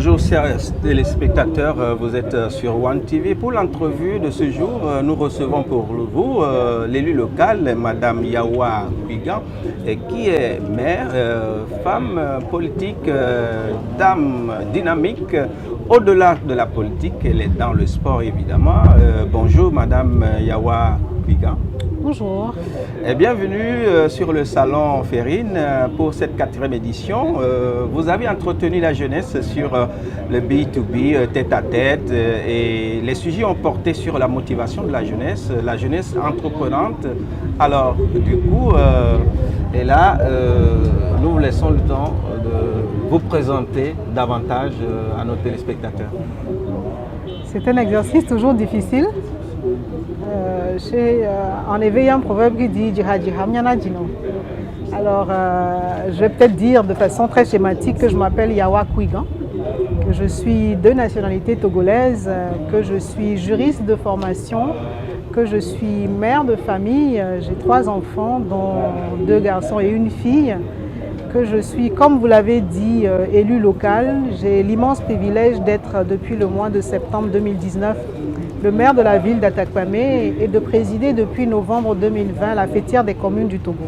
Bonjour chers téléspectateurs, vous êtes sur One TV. Pour l'entrevue de ce jour, nous recevons pour vous l'élu local, Madame Yawa Kwigan, qui est maire, femme politique, dame dynamique. Au-delà de la politique, elle est dans le sport évidemment. Bonjour Madame Yawa Kwigan. Bonjour. Et bienvenue sur le salon Ferrine pour cette 4e édition. Vous avez entretenu la jeunesse sur le B2B, tête-à-tête, et les sujets ont porté sur la motivation de la jeunesse entreprenante. Alors, du coup, et là, nous vous laissons le temps de vous présenter davantage à nos téléspectateurs. C'est un exercice toujours difficile. En éveillant un proverbe qui dit alors, je vais peut-être dire de façon très schématique que je m'appelle Yawa Kwigan, que je suis de nationalité togolaise, que je suis juriste de formation, que je suis mère de famille. J'ai 3 enfants, dont 2 garçons et 1 fille, que je suis, comme vous l'avez dit, élue locale. J'ai l'immense privilège d'être, depuis le mois de septembre 2019, le maire de la ville d'Atakpamé et de présider depuis novembre 2020 la fêtière des communes du Togo.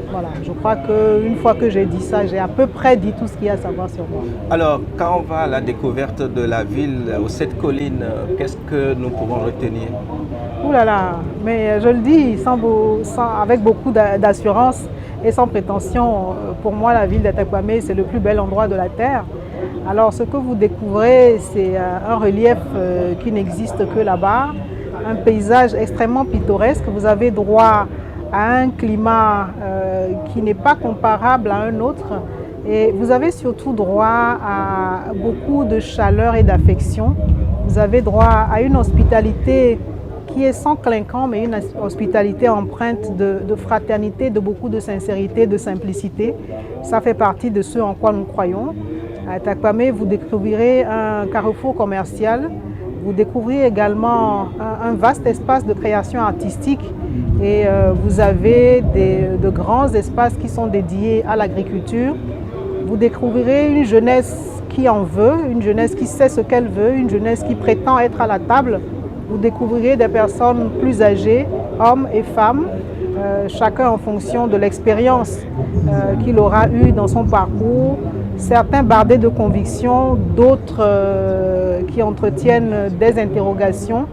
Voilà, je crois qu'une fois que j'ai dit ça, j'ai à peu près dit tout ce qu'il y a à savoir sur moi. Alors, quand on va à la découverte de la ville, aux 7 collines, qu'est-ce que nous pouvons retenir? Ouh là là, mais je le dis avec beaucoup d'assurance et sans prétention. Pour moi, la ville d'Atakpamé, c'est le plus bel endroit de la terre. Alors, ce que vous découvrez, c'est un relief qui n'existe que là-bas, un paysage extrêmement pittoresque. Vous avez droit à un climat qui n'est pas comparable à un autre. Et vous avez surtout droit à beaucoup de chaleur et d'affection. Vous avez droit à une hospitalité qui est sans clinquant, mais une hospitalité empreinte de fraternité, de beaucoup de sincérité, de simplicité. Ça fait partie de ce en quoi nous croyons. À Atakpamé, vous découvrirez un carrefour commercial, vous découvrirez également un vaste espace de création artistique et vous avez de grands espaces qui sont dédiés à l'agriculture. Vous découvrirez une jeunesse qui en veut, une jeunesse qui sait ce qu'elle veut, une jeunesse qui prétend être à la table. Vous découvrirez des personnes plus âgées, hommes et femmes, chacun en fonction de l'expérience qu'il aura eue dans son parcours. Certains bardés de convictions, d'autres qui entretiennent des interrogations.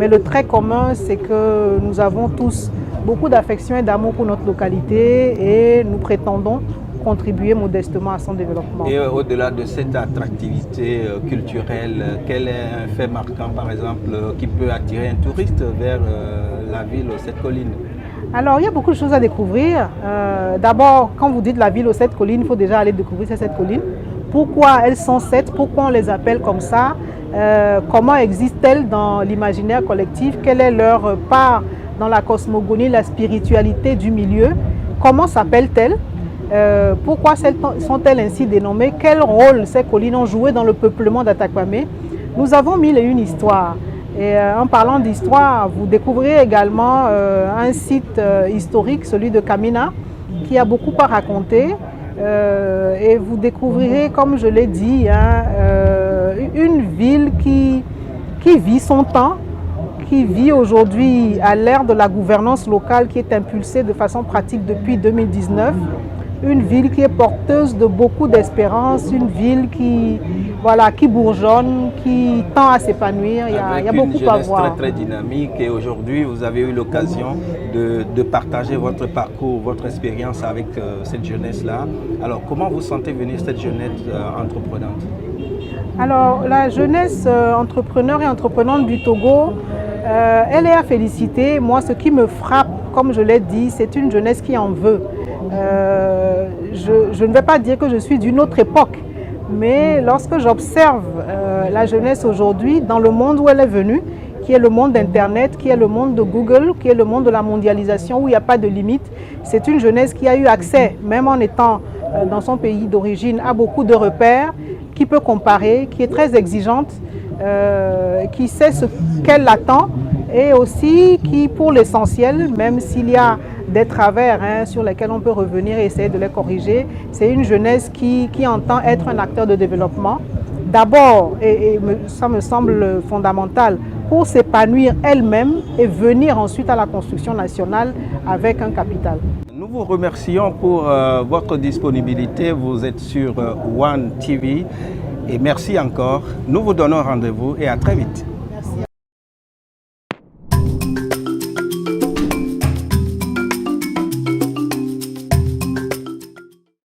Mais le trait commun, c'est que nous avons tous beaucoup d'affection et d'amour pour notre localité et nous prétendons contribuer modestement à son développement. Et au-delà de cette attractivité culturelle, quel est un fait marquant, par exemple, qui peut attirer un touriste vers la ville aux 7 collines? Alors, il y a beaucoup de choses à découvrir. D'abord, quand vous dites la ville aux 7 collines, il faut déjà aller découvrir ces 7 collines. Pourquoi elles sont 7? Pourquoi on les appelle comme ça? Comment existent-elles dans l'imaginaire collectif? Quelle est leur part dans la cosmogonie, la spiritualité du milieu? Comment s'appellent-elles? Pourquoi sont-elles ainsi dénommées? Quel rôle ces collines ont joué dans le peuplement d'Atakpamé? Nous avons 1001 histoires. Et en parlant d'histoire, vous découvrirez également un site historique, celui de Kamina, qui a beaucoup à raconter. Et vous découvrirez, comme je l'ai dit, une ville qui vit son temps, qui vit aujourd'hui à l'ère de la gouvernance locale qui est impulsée de façon pratique depuis 2019. Une ville qui est porteuse de beaucoup d'espérance, une ville qui bourgeonne, qui tend à s'épanouir. Il y a beaucoup à voir. Très, très dynamique et aujourd'hui, vous avez eu l'occasion de partager votre parcours, votre expérience avec cette jeunesse-là. Alors, comment vous sentez venir cette jeunesse entreprenante? Alors, la jeunesse entrepreneur et entreprenante du Togo, elle est à féliciter. Moi, ce qui me frappe, comme je l'ai dit, c'est une jeunesse qui en veut. Je ne vais pas dire que je suis d'une autre époque, mais lorsque j'observe la jeunesse aujourd'hui, dans le monde où elle est venue, qui est le monde d'Internet, qui est le monde de Google, qui est le monde de la mondialisation, où il n'y a pas de limite, c'est une jeunesse qui a eu accès, même en étant dans son pays d'origine, à beaucoup de repères, qui peut comparer, qui est très exigeante, qui sait ce qu'elle attend et aussi qui, pour l'essentiel, même s'il y a des travers sur lesquels on peut revenir et essayer de les corriger, c'est une jeunesse qui entend être un acteur de développement. d'abord, et ça me semble fondamental, pour s'épanouir elle-même et venir ensuite à la construction nationale avec un capital. Nous vous remercions pour votre disponibilité. Vous êtes sur One TV et merci encore. Nous vous donnons rendez-vous et à très vite.